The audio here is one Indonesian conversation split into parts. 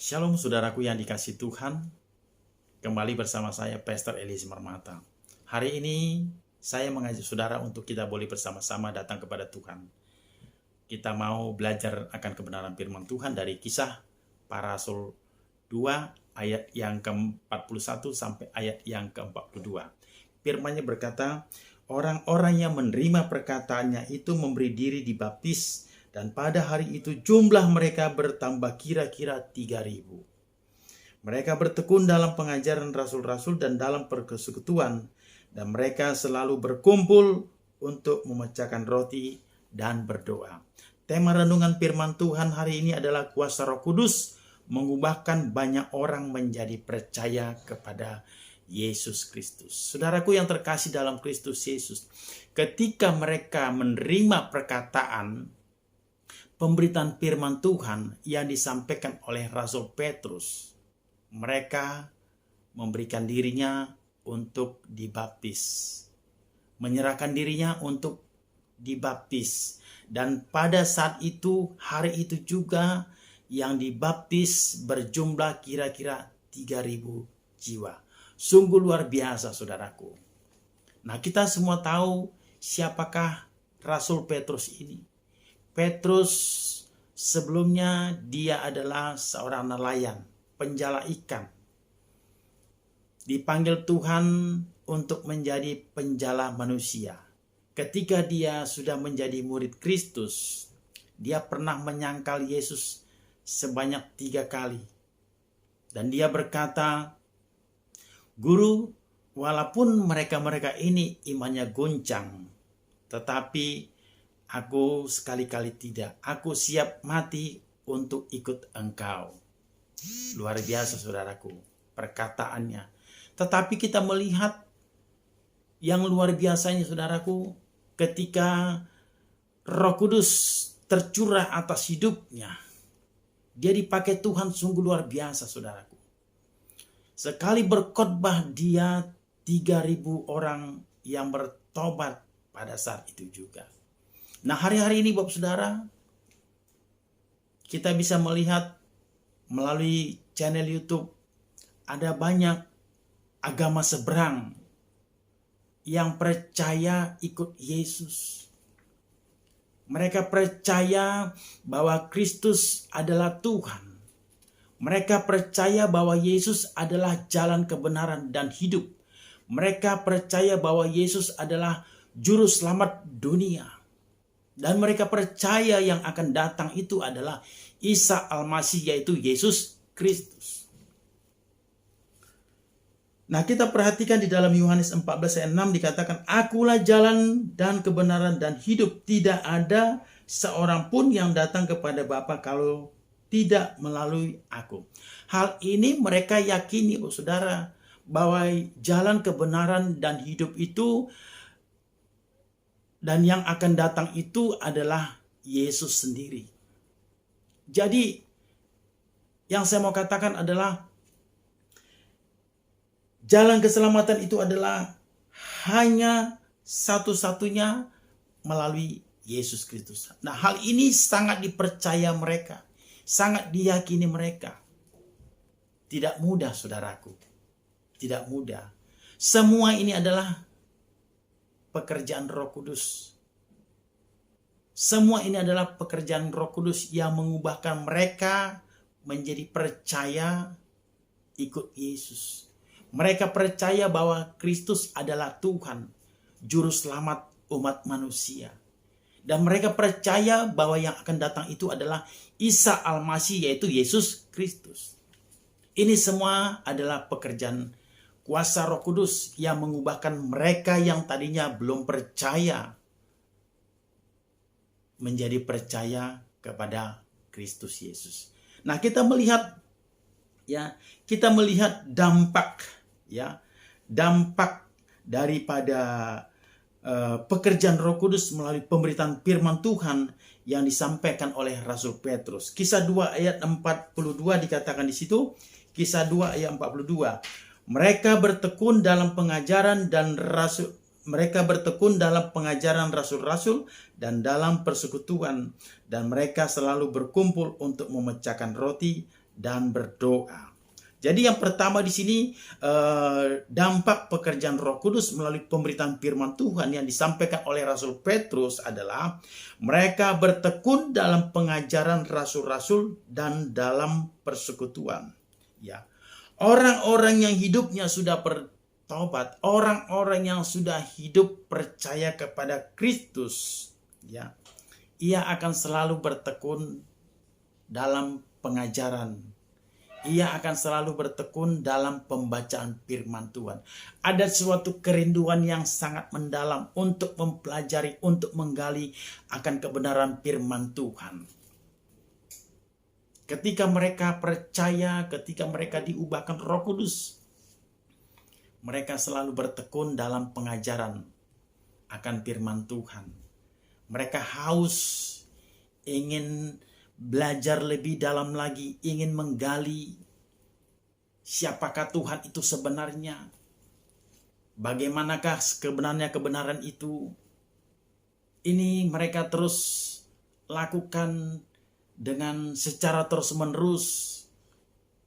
Shalom saudaraku yang dikasihi Tuhan. Kembali bersama saya Pastor Eli Simarmata. Hari ini saya mengajak saudara untuk kita boleh bersama-sama datang kepada Tuhan. Kita mau belajar akan kebenaran firman Tuhan dari Kisah Para Rasul 2 ayat yang ke-41 sampai ayat yang ke-42. Firman-Nya berkata, orang-orang yang menerima perkataannya itu memberi diri dibaptis, dan pada hari itu jumlah mereka bertambah kira-kira 3.000. Mereka bertekun dalam pengajaran rasul-rasul dan dalam persekutuan, dan mereka selalu berkumpul untuk memecahkan roti dan berdoa. Tema renungan firman Tuhan hari ini adalah kuasa Roh Kudus mengubahkan banyak orang menjadi percaya kepada Yesus Kristus. Saudaraku yang terkasih dalam Kristus Yesus, ketika mereka menerima perkataan pemberitaan firman Tuhan yang disampaikan oleh Rasul Petrus, mereka memberikan dirinya untuk dibaptis, menyerahkan dirinya untuk dibaptis. Dan pada saat itu, hari itu juga yang dibaptis berjumlah kira-kira 3.000 jiwa. Sungguh luar biasa saudaraku. Nah, kita semua tahu siapakah Rasul Petrus ini. Petrus sebelumnya dia adalah seorang nelayan, penjala ikan. Dipanggil Tuhan untuk menjadi penjala manusia. Ketika dia sudah menjadi murid Kristus, dia pernah menyangkal Yesus sebanyak 3 kali. Dan dia berkata, "Guru, walaupun mereka-mereka ini imannya goncang, tetapi aku sekali-kali tidak. Aku siap mati untuk ikut Engkau." Luar biasa saudaraku perkataannya. Tetapi kita melihat yang luar biasanya saudaraku, ketika Roh Kudus tercurah atas hidupnya, dia dipakai Tuhan sungguh luar biasa saudaraku. Sekali berkhotbah dia 3.000 orang yang bertobat pada saat itu juga. Nah, hari-hari ini Bapak Saudara, kita bisa melihat melalui channel YouTube ada banyak agama seberang yang percaya ikut Yesus. Mereka percaya bahwa Kristus adalah Tuhan. Mereka percaya bahwa Yesus adalah jalan kebenaran dan hidup. Mereka percaya bahwa Yesus adalah juru selamat dunia. Dan mereka percaya yang akan datang itu adalah Isa Al-Masih, yaitu Yesus Kristus. Nah, kita perhatikan di dalam Yohanes 14 ayat 6 dikatakan, "Akulah jalan dan kebenaran dan hidup. Tidak ada seorang pun yang datang kepada Bapa kalau tidak melalui aku." Hal ini mereka yakini, saudara, bahwa jalan kebenaran dan hidup itu dan yang akan datang itu adalah Yesus sendiri. Jadi, yang saya mau katakan adalah jalan keselamatan itu adalah hanya satu-satunya melalui Yesus Kristus. Nah, hal ini sangat dipercaya mereka, sangat diyakini mereka. Tidak mudah, saudaraku. Tidak mudah. Semua ini adalah pekerjaan Roh Kudus. Semua ini adalah pekerjaan Roh Kudus yang mengubahkan mereka menjadi percaya ikut Yesus. Mereka percaya bahwa Kristus adalah Tuhan, juru selamat umat manusia. Dan mereka percaya bahwa yang akan datang itu adalah Isa Al-Masih, yaitu Yesus Kristus. Ini semua adalah pekerjaan kuasa Roh Kudus yang mengubahkan mereka yang tadinya belum percaya menjadi percaya kepada Kristus Yesus. Nah, kita melihat dampak daripada pekerjaan Roh Kudus melalui pemberitaan firman Tuhan yang disampaikan oleh Rasul Petrus. Kisah 2 ayat 42 dikatakan di situ, Kisah 2 ayat 42. Mereka bertekun dalam pengajaran rasul-rasul dan dalam persekutuan, dan mereka selalu berkumpul untuk memecahkan roti dan berdoa. Jadi yang pertama di sini dampak pekerjaan Roh Kudus melalui pemberitaan firman Tuhan yang disampaikan oleh Rasul Petrus adalah mereka bertekun dalam pengajaran rasul-rasul dan dalam persekutuan. Ya, orang-orang yang hidupnya sudah bertobat, orang-orang yang sudah hidup percaya kepada Kristus, ya, ia akan selalu bertekun dalam pengajaran. Ia akan selalu bertekun dalam pembacaan firman Tuhan. Ada suatu kerinduan yang sangat mendalam untuk mempelajari, untuk menggali akan kebenaran firman Tuhan. Ketika mereka percaya, ketika mereka diubahkan Roh Kudus, mereka selalu bertekun dalam pengajaran akan firman Tuhan. Mereka haus, ingin belajar lebih dalam lagi, ingin menggali siapakah Tuhan itu sebenarnya, bagaimanakah sebenarnya kebenaran itu. Ini mereka terus lakukan dengan secara terus-menerus,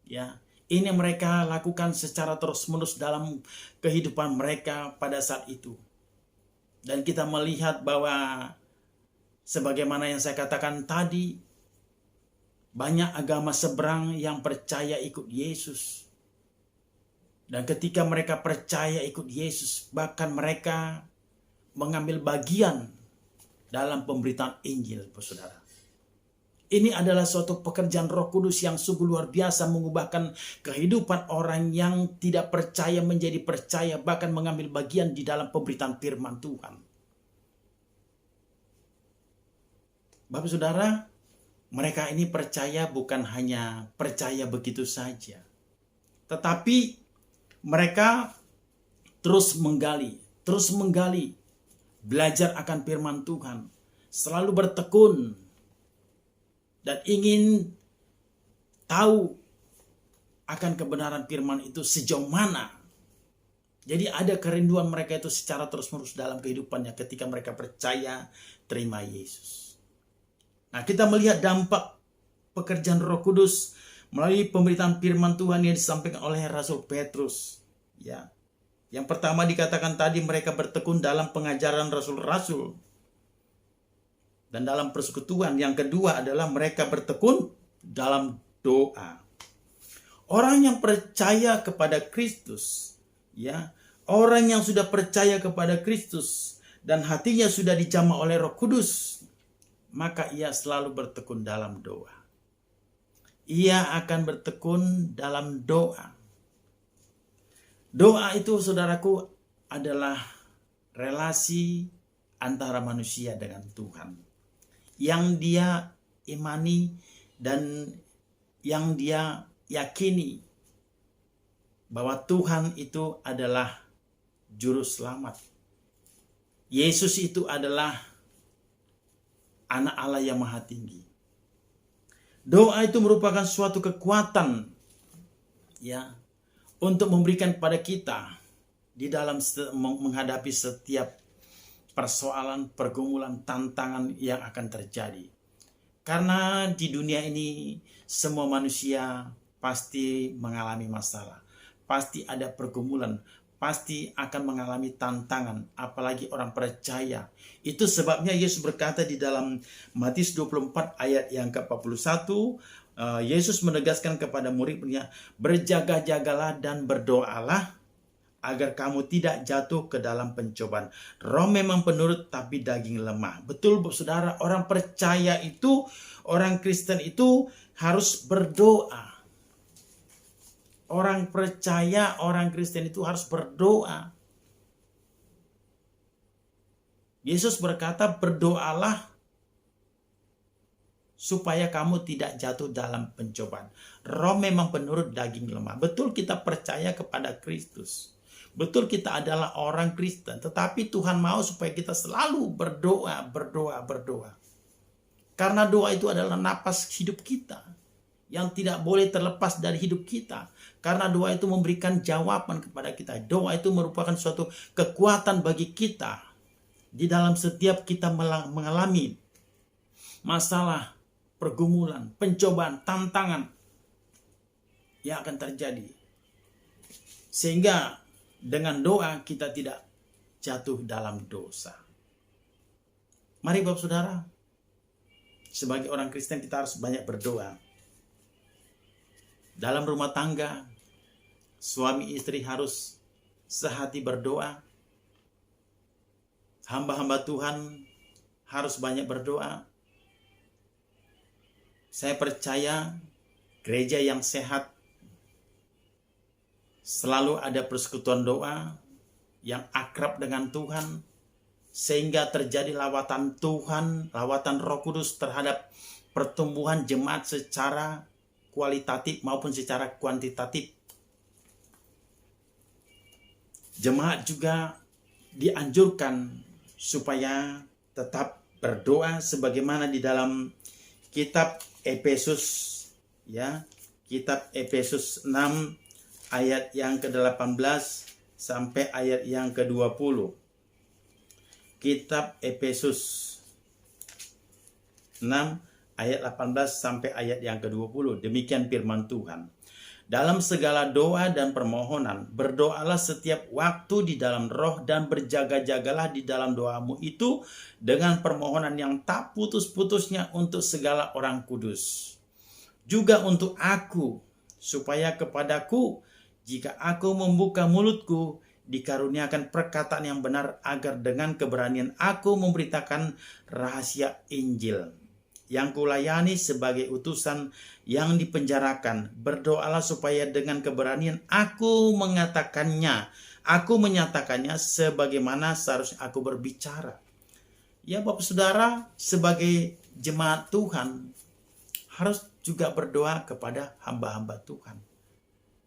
ya. Ini mereka lakukan secara terus-menerus dalam kehidupan mereka pada saat itu. Dan kita melihat bahwa sebagaimana yang saya katakan tadi, banyak agama seberang yang percaya ikut Yesus. Dan ketika mereka percaya ikut Yesus, bahkan mereka mengambil bagian dalam pemberitaan Injil, saudara. Ini adalah suatu pekerjaan Roh Kudus yang sungguh luar biasa, mengubahkan kehidupan orang yang tidak percaya menjadi percaya, bahkan mengambil bagian di dalam pemberitaan firman Tuhan. Bapak saudara, mereka ini percaya bukan hanya percaya begitu saja, tetapi mereka terus menggali, belajar akan firman Tuhan, selalu bertekun, dan ingin tahu akan kebenaran firman itu sejauh mana. Jadi ada kerinduan mereka itu secara terus-menerus dalam kehidupannya ketika mereka percaya terima Yesus. Nah, kita melihat dampak pekerjaan Roh Kudus melalui pemberitaan firman Tuhan yang disampaikan oleh Rasul Petrus. Ya, yang pertama dikatakan tadi mereka bertekun dalam pengajaran rasul-rasul dan dalam persekutuan. Yang kedua adalah mereka bertekun dalam doa. Orang yang percaya kepada Kristus, ya, orang yang sudah percaya kepada Kristus dan hatinya sudah dijamah oleh Roh Kudus, maka ia selalu bertekun dalam doa. Ia akan bertekun dalam doa. Doa itu, saudaraku, adalah relasi antara manusia dengan Tuhan, yang dia imani dan yang dia yakini bahwa Tuhan itu adalah juru selamat. Yesus itu adalah Anak Allah yang Maha Tinggi. Doa itu merupakan suatu kekuatan, ya, untuk memberikan kepada kita di dalam menghadapi setiap persoalan, pergumulan, tantangan yang akan terjadi. Karena di dunia ini semua manusia pasti mengalami masalah, pasti ada pergumulan, pasti akan mengalami tantangan, apalagi orang percaya. Itu sebabnya Yesus berkata di dalam Matius 24 ayat yang ke-41, Yesus menegaskan kepada murid-muridnya, berjaga-jagalah dan berdoalah agar kamu tidak jatuh ke dalam pencobaan. Roh memang penurut tapi daging lemah. Betul, saudara, orang percaya itu, orang Kristen itu harus berdoa. Orang percaya, orang Kristen itu harus berdoa. Yesus berkata, berdoalah supaya kamu tidak jatuh dalam pencobaan. Roh memang penurut, daging lemah. Betul, kita percaya kepada Kristus. Betul, kita adalah orang Kristen. Tetapi Tuhan mau supaya kita selalu berdoa. Karena doa itu adalah napas hidup kita, yang tidak boleh terlepas dari hidup kita. Karena doa itu memberikan jawaban kepada kita. Doa itu merupakan suatu kekuatan bagi kita di dalam setiap kita mengalami masalah, pergumulan, pencobaan, tantangan. yang akan terjadi. Sehingga dengan doa kita tidak jatuh dalam dosa. Mari Bapak Saudara, sebagai orang Kristen kita harus banyak berdoa. Dalam rumah tangga, suami istri harus sehati berdoa. Hamba-hamba Tuhan harus banyak berdoa. Saya percaya gereja yang sehat selalu ada persekutuan doa yang akrab dengan Tuhan, sehingga terjadi lawatan Tuhan, lawatan Roh Kudus terhadap pertumbuhan jemaat secara kualitatif maupun secara kuantitatif. Jemaat juga dianjurkan supaya tetap berdoa sebagaimana di dalam kitab Efesus, ya, kitab Efesus 6 ayat yang ke-18 sampai ayat yang ke-20. Kitab Efesus 6 ayat 18 sampai ayat yang ke-20. Demikian firman Tuhan. Dalam segala doa dan permohonan, berdoalah setiap waktu di dalam roh dan berjaga-jagalah di dalam doamu itu dengan permohonan yang tak putus-putusnya untuk segala orang kudus. Juga untuk aku, supaya kepadaku, jika aku membuka mulutku, dikaruniakan perkataan yang benar agar dengan keberanian aku memberitakan rahasia Injil yang kulayani sebagai utusan yang dipenjarakan. Berdoalah supaya dengan keberanian aku menyatakannya sebagaimana seharusnya aku berbicara. Ya Bapak Saudara, sebagai jemaat Tuhan harus juga berdoa kepada hamba-hamba Tuhan,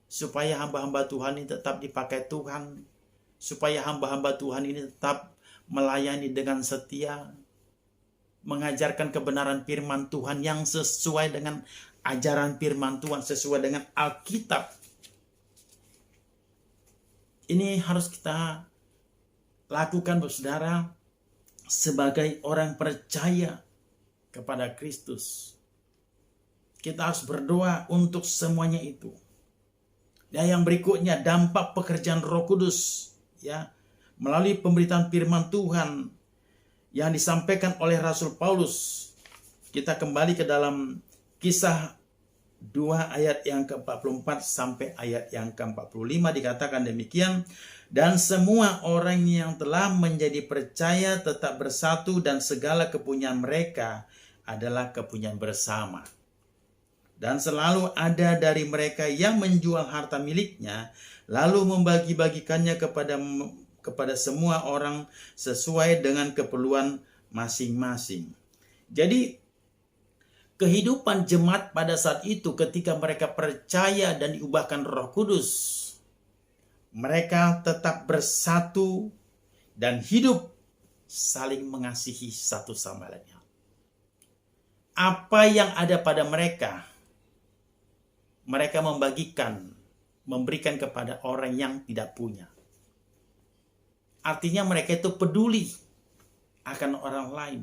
supaya hamba-hamba Tuhan ini tetap dipakai Tuhan, supaya hamba-hamba Tuhan ini tetap melayani dengan setia, mengajarkan kebenaran firman Tuhan yang sesuai dengan ajaran firman Tuhan, sesuai dengan Alkitab. Ini harus kita lakukan, saudara, sebagai orang percaya kepada Kristus. Kita harus berdoa untuk semuanya itu. Dan yang berikutnya, dampak pekerjaan Roh Kudus, ya, melalui pemberitaan firman Tuhan yang disampaikan oleh Rasul Paulus. Kita kembali ke dalam Kisah 2 ayat yang ke-44 sampai ayat yang ke-45, dikatakan demikian. Dan semua orang yang telah menjadi percaya tetap bersatu, dan segala kepunyaan mereka adalah kepunyaan bersama. Dan selalu ada dari mereka yang menjual harta miliknya, lalu membagi-bagikannya kepada semua orang sesuai dengan keperluan masing-masing. Jadi kehidupan jemaat pada saat itu ketika mereka percaya dan diubahkan Roh Kudus, mereka tetap bersatu dan hidup saling mengasihi satu sama lainnya. Apa yang ada pada mereka, mereka memberikan kepada orang yang tidak punya. Artinya mereka itu peduli akan orang lain.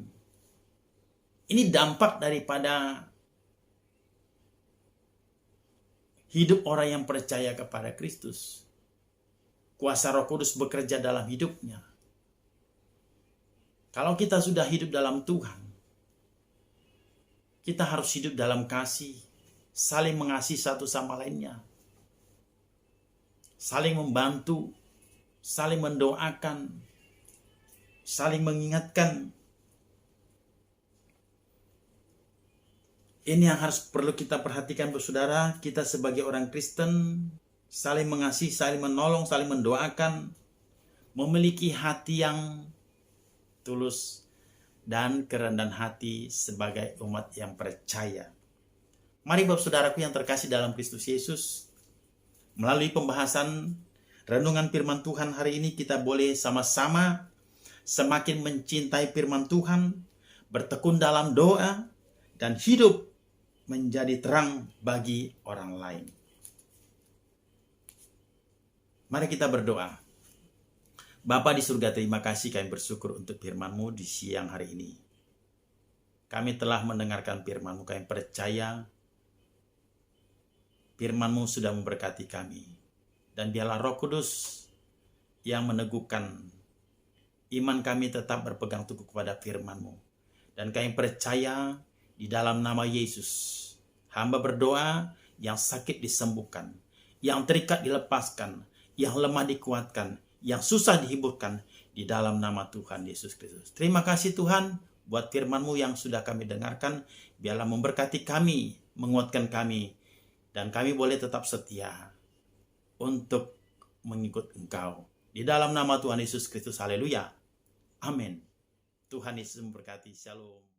Ini dampak daripada hidup orang yang percaya kepada Kristus. Kuasa Roh Kudus bekerja dalam hidupnya. Kalau kita sudah hidup dalam Tuhan, kita harus hidup dalam kasih, saling mengasihi satu sama lainnya, saling membantu, saling mendoakan, saling mengingatkan. Ini yang harus perlu kita perhatikan, saudara. Kita sebagai orang Kristen saling mengasihi, saling menolong, saling mendoakan, memiliki hati yang tulus dan kerendahan hati sebagai umat yang percaya. Mari Bapak Saudaraku yang terkasih dalam Kristus Yesus, melalui pembahasan renungan firman Tuhan hari ini kita boleh sama-sama semakin mencintai firman Tuhan, bertekun dalam doa, dan hidup menjadi terang bagi orang lain. Mari kita berdoa. Bapa di surga, terima kasih, kami bersyukur untuk firman-Mu di siang hari ini. Kami telah mendengarkan firman-Mu, kami percaya firman-Mu sudah memberkati kami. Dan biarlah Roh Kudus yang meneguhkan iman kami tetap berpegang teguh kepada firman-Mu. Dan kami percaya di dalam nama Yesus, hamba berdoa, yang sakit disembuhkan, yang terikat dilepaskan, yang lemah dikuatkan, yang susah dihiburkan di dalam nama Tuhan Yesus Kristus. Terima kasih Tuhan buat firman-Mu yang sudah kami dengarkan. Biarlah memberkati kami, menguatkan kami, dan kami boleh tetap setia untuk mengikut Engkau. Di dalam nama Tuhan Yesus Kristus, haleluya. Amin. Tuhan Yesus memberkati. Shalom.